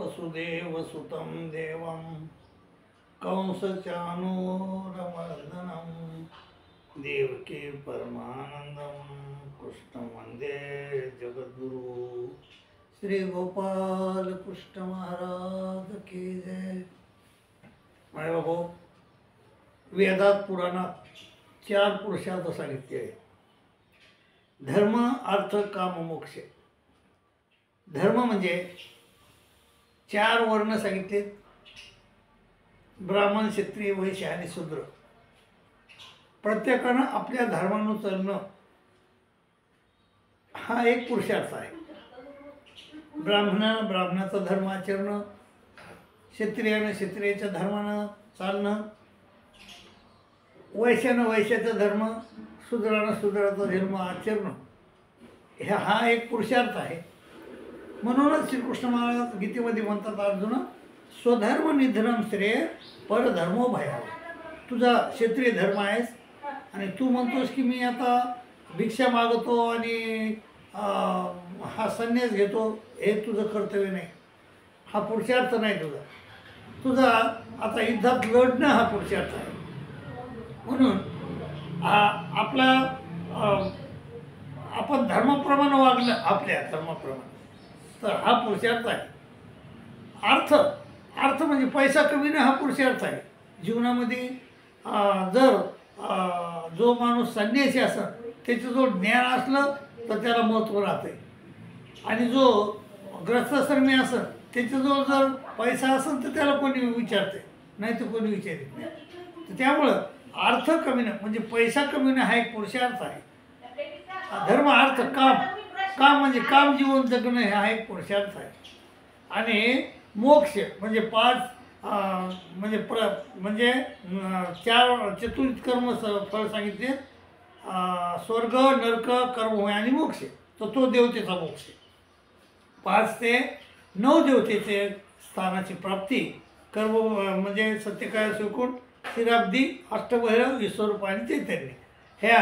वसुदेवसुतं देवं कंसचाणूरमर्दनं देवकी परमानंदं कृष्णं वंदे जगद्गुरु। श्री गोपाल कृष्ण महाराज की जय। माय बाबा, वेदात पुराणात 4 पुरुषार्थ सांगितले आहे: धर्म, अर्थ, काम, मोक्ष। धर्म म्हणजे 4 वर्ण सांगितले: ब्राह्मण, क्षत्रिय, वैश्य आणि शूद्र। प्रत्येकानं आपल्या धर्मानुसार चालणं हा एक पुरुषार्थ आहे। ब्राह्मणानं ब्राह्मणाचा धर्म आचरणं, क्षत्रियानं क्षत्रियाच्या धर्मानं चालणं, वैश्यानं वैश्याचा धर्म, शूद्रानं शूद्राचा धर्म आचरणं, हा एक पुरुषार्थ आहे। म्हणूनच श्रीकृष्ण महाराज गीतेमध्ये म्हणतात, अर्जुन स्वधर्म निधनम श्रेय परधर्मो भयावह। तुझा क्षत्रिय धर्म आहेस आणि तू म्हणतोस की मी आता भिक्षा मागतो आणि हा संन्यास घेतो, हे तुझं कर्तव्य नाही, हा पुरुषार्थ नाही तुझा आता युद्धात लढणं हा पुरुषार्थ आहे। म्हणून आपण धर्माप्रमाणे वागणं, आपल्या धर्माप्रमाणे, तर हा पुरुषार्थ आहे। अर्थ म्हणजे पैसा कमविणं हा पुरुषार्थ आहे। जीवनामध्ये जर जो माणूस संन्यासी असेल त्याचं जो ज्ञान असलं तर त्याला महत्त्व राहते, आणि जो ग्रस्थाश्रमी असेल त्याच्याजवळ जर पैसा असेल तर त्याला कोणी विचारते, नाही तर कोणी विचारित नाही। तर त्यामुळं अर्थ कमविणं म्हणजे पैसा कमविणं हा एक पुरुषार्थ आहे। धर्म, अर्थ, काम म्हणजे काम जीवन जगणं हा एक पुरुषार्थ आहे। आणि मोक्ष म्हणजे 5 म्हणजे 4 चतुर्विध कर्म फळ सांगितले: स्वर्ग, नरक, कर्मभूमी आणि मोक्ष। तो देवतेचा मोक्ष। 5 ते 9 देवतेचे स्थानाची प्राप्ती, कर्म म्हणजे सत्यकाय, सुकुट, क्षीराब्दी, अष्टभैरव, विश्वरूप आणि चैतन्य, ह्या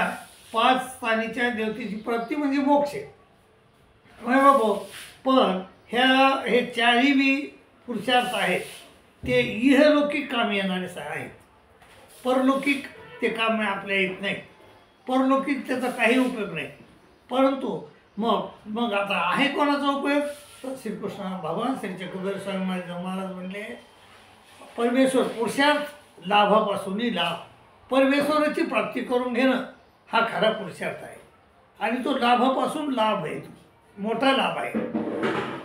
5 स्थानीच्या देवतेची प्राप्ती म्हणजे मोक्ष। बाबा, पण हे 4ही बी पुरुषार्थ आहेत ते इहलौकिक काम येणारे आहेत। परलौकिक ते काम आपल्या येत नाही, परलौकिक त्याचा काही उपयोग नाही। परंतु मग आता आहे कोणाचा उपयोग? तर श्रीकृष्ण भगवान श्री चक्रधर स्वामी महाराज म्हणले, परमेश्वर पुरुषार्थ लाभापासूनही लाभ, परमेश्वराची प्राप्ती करून घेणं हा खरा पुरुषार्थ आहे। आणि तो लाभापासून लाभ आहे, मोठा लाभ आहे।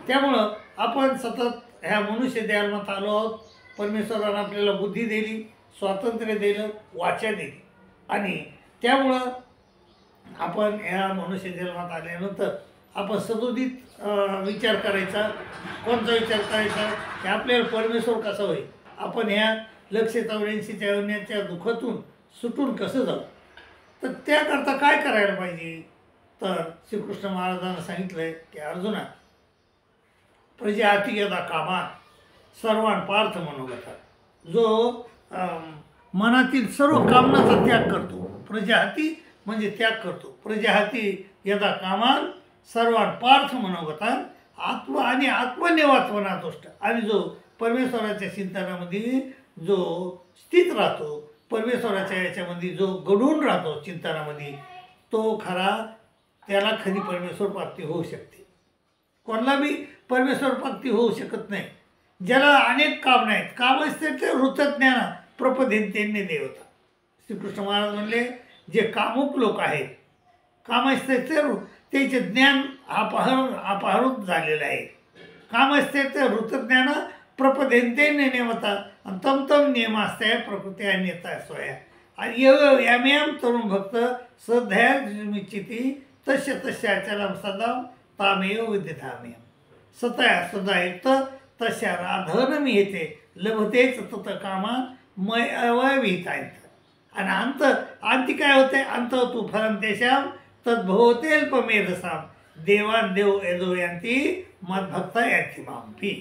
त्यामुळं आपण सतत ह्या मनुष्य जन्मात आलो आहोत। परमेश्वरानं आपल्याला बुद्धी दिली, स्वातंत्र्य दिलं, वाचा दिली, आणि त्यामुळं आपण ह्या मनुष्य जन्मात आल्यानंतर आपण सदोदित विचार करायचा। कोणता विचार करायचा? की आपल्याला परमेश्वर कसा होईल, आपण ह्या 184च्या योजनेच्या दुःखातून सुटून कसं जाऊ। तर त्याकरता काय करायला पाहिजे? तर श्रीकृष्ण महाराजांना सांगितलंय की अर्जुना, प्रजाती यदा कामात सर्वान पार्थ मनोगतात। जो मनातील सर्व कामनाचा त्याग करतो, प्रजाती म्हणजे त्याग करतो, प्रजाती यदा कामान सर्वान पार्थ मनोगतात, आत्मनिवात्मना तुष्ट। आणि जो परमेश्वराच्या चिंतनामध्ये जो स्थित राहतो, परमेश्वराच्या याच्यामध्ये जो गढून राहतो चिंतनामध्ये, तो त्याला खरी परमेश्वर प्राप्ती होऊ शकते। कोणाला बी परमेश्वर प्राप्ती होऊ शकत नाही ज्याला अनेक काम नाहीत। काम असते ते ऋतज्ञान प्रपदिन्ते देवता। श्रीकृष्ण महाराज म्हणले, जे कामुक लोक आहेत, काम असते तर त्याचे ज्ञान अपहृत झालेलं आहे। काम असते तर ऋतज्ञान प्रपदिन्ते नेमता आणि तम नियमास्ते प्रकृती अन्यता स्वया। आणि यमयम तरुण भक्त सध्या तस्य अचलम सदा तामेव विद्यतामेव सदा युक्त तस्या राधनमी येते लभतेच तत कामा मय विहितायत। आणि अंती काय होते? अंत तू फलम तेषाम तद्भवतेल्पमेधसाम देवान देव यदो यांती मद्भक्त यांती मांपी।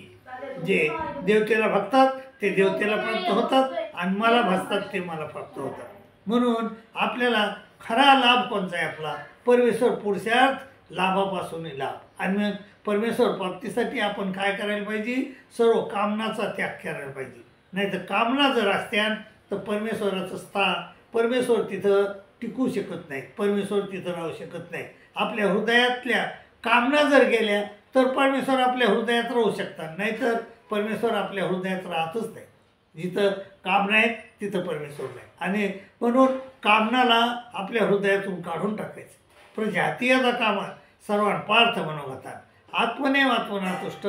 जे देवतेला भक्तात ते देवतेला प्राप्त होतात, आणि मला भजतात ते मला प्राप्त होतात। म्हणून आपल्याला खरा लाभ कोणता आहे? आपला परमेश्वर पुरुषार्थ लाभापासून लाभ। आणि मग परमेश्वर प्राप्तीसाठी आपण काय करायला पाहिजे, सर्व कामनाचा त्याग करायला पाहिजे. नाही तर कामना जर असत्यान तर परमेश्वराचं स्थान, परमेश्वर तिथं टिकू शकत नाही, परमेश्वर तिथं राहू शकत नाही. आपल्या हृदयातल्या कामना जर गेल्या तर परमेश्वर आपल्या हृदयात राहू शकतात, नाहीतर परमेश्वर आपल्या हृदयात राहतच नाही. जिथं कामना आहेत तिथं परमेश्वर नाही. आणि म्हणून कामनाला आपल्या हृदयातून काढून टाकायचं. प्रजातीयता कामात सर्वान पार्थ मनोगतात आत्मनेव आत्मनातुष्ट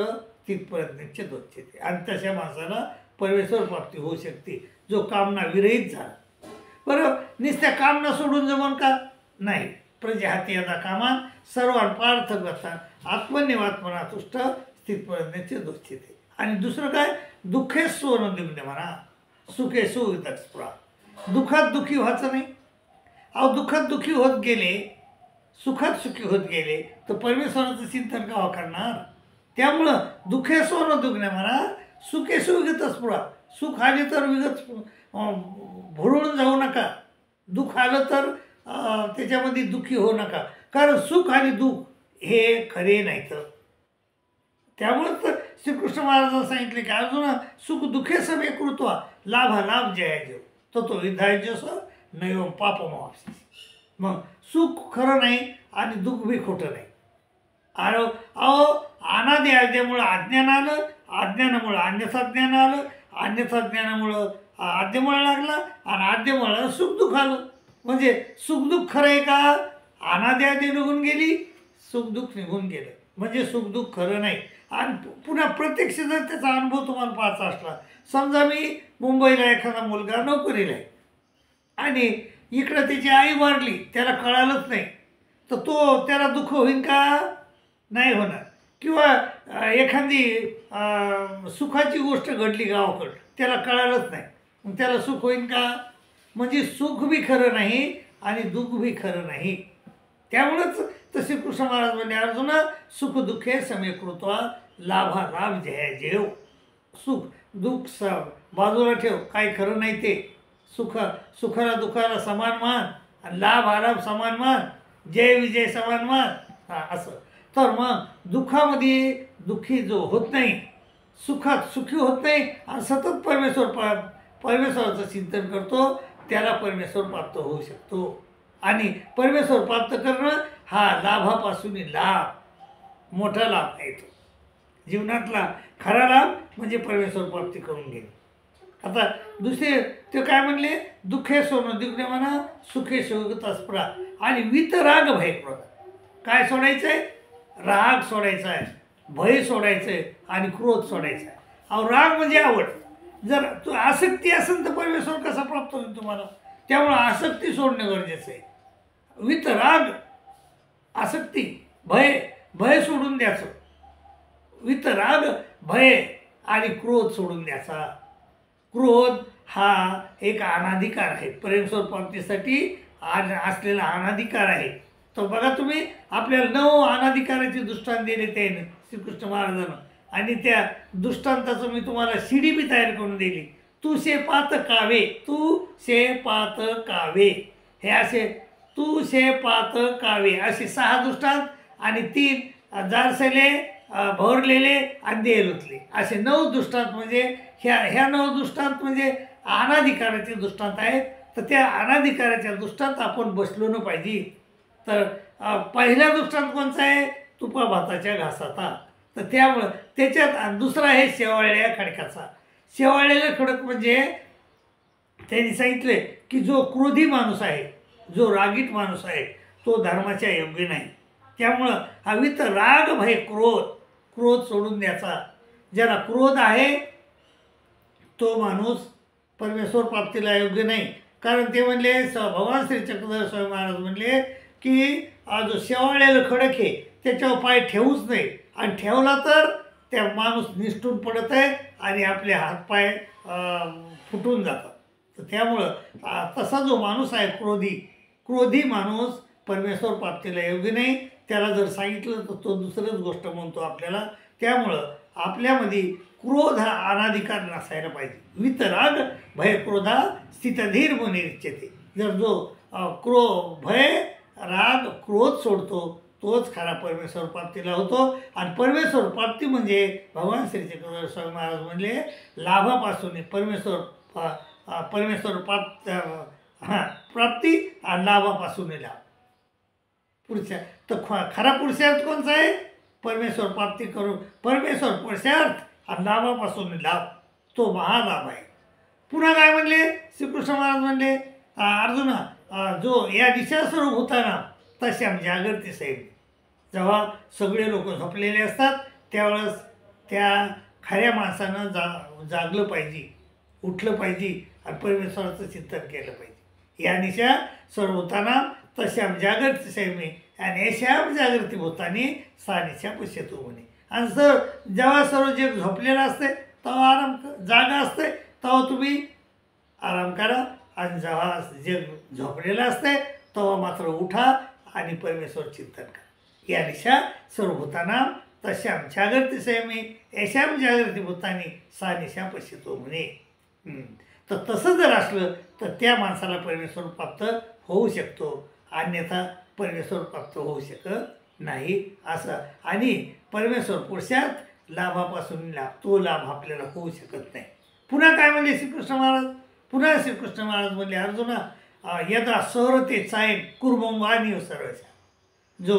तिथपर्यंत निश्चित. आणि तशा माणसाला परमेश्वर प्राप्ती होऊ शकते जो कामना विरहित झाला. बरं, नुसत्या कामना सोडून जमन का? नाही. प्रजातीयता कामात सर्वान पार्थ गतात आत्मनेव आत्मनातुष्ट तिथपर्यंत निश्चित. आणि दुसरं काय, दुःखे सोनदिग्ने म्हणा सुखे सुविधस्पुरा. दुःखात दुःखी व्हायचं नाही. अहो, दुःखात दुःखी होत गेले, सुखात सुखी होत गेले तर परमेश्वराचं चिंतन का करणार? त्यामुळं दुःखे सोनदिग्ने म्हणा सुखे सुविधस्पुरा. सुख आले तर विगत भुरळून जाऊ नका, दुःख आलं तर त्याच्यामध्ये दुःखी होऊ नका, कारण सुख आणि दुःख हे खरे नाहीत. त्यामुळं तर श्रीकृष्ण महाराजांनी सांगितले की अर्जुन सुख दुःखे समे कृत्वा लाभालाभ जया जेव तो विधाय जस नैव पापमावसी. मग सुख खरं नाही आणि दुःख बी खोटं नाही. अहो, अनादि आद्यामुळं अज्ञान आलं, अज्ञानामुळं अन्यथा ज्ञान आलं, अन्यथा ज्ञानामुळं आद्यमुळं लागला, आणि आद्यमुळं सुख दुःख आलं. म्हणजे सुख दुःख खरं आहे का? अनादि आदी निघून गेली, सुख दुःख निघून गेलं, म्हणजे सुख दुःख खरं नाही. आणि पुन्हा प्रत्यक्ष जर त्याचा अनुभव तुम्हाला पाहायचा असला, समजा मी मुंबईला एखादा मुलगा नोकरीला आहे आणि इकडं त्याची आई वारली, त्याला कळालंच नाही, तर त्याला दुःख होईल का? नाही होणार. किंवा एखादी सुखाची गोष्ट घडली गावाकडं, त्याला कळालंच नाही, मग त्याला सुख होईल का? म्हणजे सुख बी खरं नाही आणि दुःख बी खरं नाही. त्यामुळंच तसे कृष्ण महाराज म्हणजे अर्जुन सुख दुःखे समे कृत्वा लाभालाभ जया जेव. सुख दुःख बाजूला ठेव, काय खरं नाही ते. सुखाला दुःखाला समान मान आणि लाभ आलाभ समान मान, जय विजय समान मान. असं तर मग दुःखामध्ये दुःखी जो होत नाही, सुखात सुखी होत नाही आणि सतत परमेश्वराचं चिंतन करतो, त्याला परमेश्वर प्राप्त होऊ शकतो. आणि परमेश्वर प्राप्त करणं हा लाभापासून लाभ, मोठा लाभ आहे. तो जीवनातला खरा लाभ म्हणजे परमेश्वर प्राप्ती करून घेणे. आता दुसरे ते काय म्हणले, दुःखे सोनदिग्ने म्हणा सुखे सुगतस्परा. आणि वितराग भय क्रोध. काय सोडायचं आहे? राग सोडायचा आहे, भय सोडायचं आहे आणि क्रोध सोडायचा आहे. अहो, राग म्हणजे आवड. जर तू आसक्ती असेल तर परमेश्वर कसा प्राप्त होईल तुम्हाला? त्यामुळं आसक्ती सोडणं गरजेचं आहे. वितराग, आसक्ती, भय सोडून द्यायचं. वितराग, भय आणि क्रोध सोडून द्यायचा. क्रोध हा एक अनाधिकार आहे, परमेश्वर प्राप्तीसाठी असलेला अनाधिकार आहे. तो बघा तुम्ही, आपल्याला 9 अनाधिकाराचे दृष्टांत दिले ते श्रीकृष्ण महाराजांना, आणि त्या दृष्टांताचं मी तुम्हाला शिडी बी तयार करून दिली. तू शे पात कावे, तू शे पात कावे, हे असे तू शे पात कावे असे 6 दृष्टांत आणि 3 जारसले भरलेले आणि देलुतले असे 9 दृष्टांत. म्हणजे ह्या 9 दृष्टांत म्हणजे अनाधिकाराचे दृष्टांत आहेत. तर त्या अनाधिकाराच्या दृष्टांत आपण बसलो न पाहिजे. तर पहिला दृष्टांत कोणचा आहे? तुपा भाताच्या घासाचा. तर त्यामुळं त्याच्यात दुसरा आहे शेवाळ्या खडकाचा. शेवाळलेला खडक म्हणजे त्यांनी सांगितले की जो क्रोधी माणूस आहे, जो रागीट माणूस आहे, तो धर्माच्या योग्य नाही. त्यामुळं हा वितराग भय क्रोध सोडून द्यायचा. ज्याला क्रोध आहे तो माणूस परमेश्वर प्राप्तीला योग्य नाही. कारण ते म्हणले, भगवान श्री चक्रधर स्वामी महाराज म्हणले की जो शेवाळलेलं खडक आहे त्याच्यावर पाय ठेवूच नाही, आणि ठेवला तर त्या माणूस निष्ठून पडत आहे आणि आपले हातपाय फुटून जातात. तर त्यामुळं तसा जो माणूस आहे क्रोधी माणूस परमेश्वर प्राप्तीला योग्य नाही. त्याला जर सांगितलं तर तो दुसरंच गोष्ट म्हणतो आपल्याला. त्यामुळं आपल्यामध्ये क्रोध हा अनाधिकार नसायला पाहिजे. वितराग भय क्रोधा स्थितधीर मुनिरिच्यते. जर जो भय राग क्रोध सोडतो तोच खरा परमेश्वर प्राप्तीला होतो. आणि परमेश्वर प्राप्ती म्हणजे भगवान श्री चक्रधर स्वामी महाराज म्हणले लाभापासून परमेश्वर प्राप्ती आणि लाभापासून लाभ. पुरुषार्थ तर खरा पुरुषार्थ कोणचा आहे? परमेश्वर प्राप्ती करून परमेश्वर पुरुषार्थ आणि लाभापासून लाभ, तो महालाभ आहे. पुन्हा काय म्हणले श्रीकृष्ण महाराज म्हणले अर्जुना, जो या दिशा स्वरूप होता ना तशा जागृती साहेब. जेव्हा सगळे लोक झोपलेले असतात त्यावेळेस त्या खऱ्या माणसानं जागलं पाहिजे, उठलं पाहिजे आणि परमेश्वराचं चिंतन केलं पाहिजे. या दिशा सर्व होताना तशा जागृती साहेब आणि यशाम जागृती होतानी सा निशा पश्यतो म्हणे. आणि जेव्हा सर्व जग झोपलेलं असते तेव्हा आराम, जागा असते तेव्हा तुम्ही आराम करा. आणि जेव्हा जग झोपलेलं असते तेव्हा मात्र उठा आणि परमेश्वर चिंतन करा. या दिशा सर्व होताना तशाम जागृती संयमी यशाम जागृती भूतानी सा निशा पश्यतो म्हणे. तर तसं जर असलं तर त्या माणसाला परमेश्वर प्राप्त होऊ शकतो, अन्यथा परमेश्वर प्राप्त होऊ शकत नाही असं. आणि परमेश्वर पुरुषार्थ लाभापासून लाभ, तो लाभ आपल्याला होऊ शकत नाही. पुन्हा काय म्हणले श्रीकृष्ण महाराज? पुन्हा श्रीकृष्ण महाराज म्हणले अर्जुना यदा सहरते चायन कुर्बंबानी सर्वचा. जो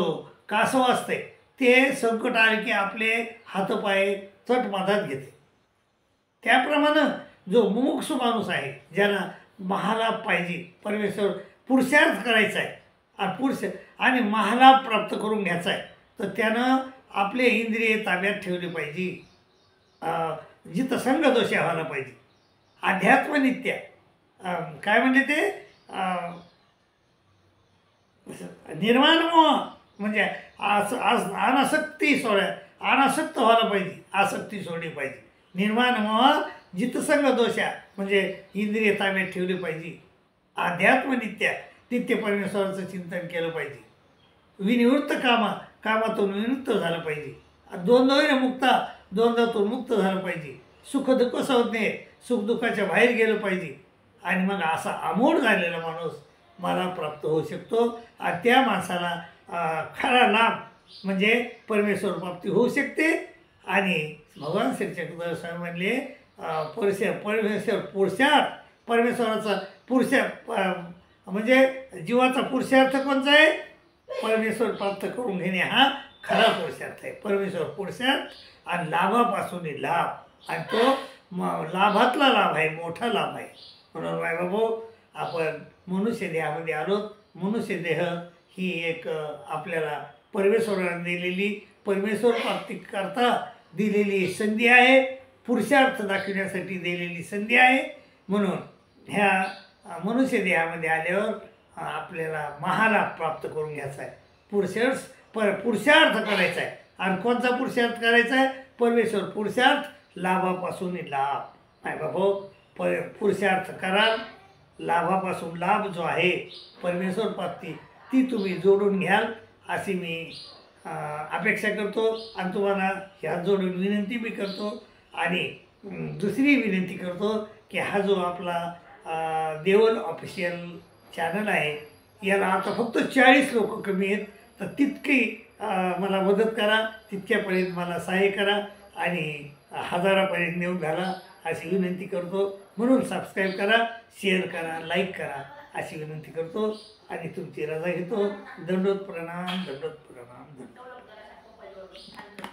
कासव असते ते संकट आले की आपले हातपाय चट माधात घेते, त्याप्रमाणे जो मुमुक्षु माणूस आहे ज्याला महालाभ पाहिजे, परमेश्वर पुरुषार्थ करायचा आहे आणि महालाभ प्राप्त करून घ्यायचा आहे, तर त्यानं आपले इंद्रिय ताब्यात ठेवले पाहिजे. जिथं संगदोष व्हायला पाहिजे. अध्यात्मनित्य काय म्हणते ते निर्माण म्हणजे अनासक्ती अनासक्त व्हायला पाहिजे, आसक्ती सोडली पाहिजे. निर्माण मोह जितसंग दोषा म्हणजे इंद्रिय ताब्यात ठेवली पाहिजे. अध्यात्मनित्य नित्य परमेश्वराचं चिंतन केलं पाहिजे. विनिवृत्त कामातून विनिवृत्त झालं पाहिजे. द्वंद्वने मुक्ता द्वंद्वातून मुक्त झालं पाहिजे. सुख दुःख संज्ञे सुख दुःखाच्या बाहेर गेलं पाहिजे. आणि मग असा अमोड झालेला माणूस मला प्राप्त होऊ शकतो. आणि त्या माणसाला खरा लाभ म्हणजे परमेश्वर प्राप्ती होऊ शकते. आणि भगवान श्री चक्रधर स्वामी म्हणले परमेश्वर पुरुषार्थ, परमेश्वराचा पुरुषार्थ म्हणजे जीवाचा पुरुषार्थ कोणता आहे? परमेश्वर प्राप्त करून घेणे हा खरा पुरुषार्थ आहे. परमेश्वर पुरुषार्थ आणि लाभापासून लाभ, आणि तो लाभातला लाभ आहे, मोठा लाभ आहे. म्हणून बाबू आपण मनुष्य देहामध्ये आलो. मनुष्य देह ही एक आपल्याला परमेश्वराने दिलेली, परमेश्वर प्राप्ती करता दिलेली संधी आहे, पुरुषार्थ दाखविण्यासाठी दिलेली संधी आहे. म्हणून ह्या मनुष्य देहामध्ये आल्यावर आपल्याला महालाभ प्राप्त करून घ्यायचा आहे. पुरुषार्थ करायचा आहे. आणि कोणता पुरुषार्थ करायचा आहे? परमेश्वर पुरुषार्थ, लाभापासून लाभ. नाही बाबा, पुरुषार्थ कराल, लाभापासून लाभ जो आहे परमेश्वर प्राप्ती, ती तुम्ही जोडून घ्याल अशी मी अपेक्षा करतो. आणि तुम्हाला ह्या जोडून विनंती मी करतो. आणि दुसरी विनंती करतो की हा जो आपला देवल ऑफिशियल चॅनल आहे याला आता फक्त 40 लोक कमी आहेत. तर तितकी मला मदत करा, तितक्यापर्यंत मला सहाय्य करा आणि हजारापर्यंत नेऊन घाला अशी विनंती करतो. म्हणून सबस्क्राईब करा, शेअर करा, लाईक करा अशी विनंती करतो. आणि तुमची रजा घेतो. दंडोत प्रणाम, दंडोत प्रणाम, दंडोत.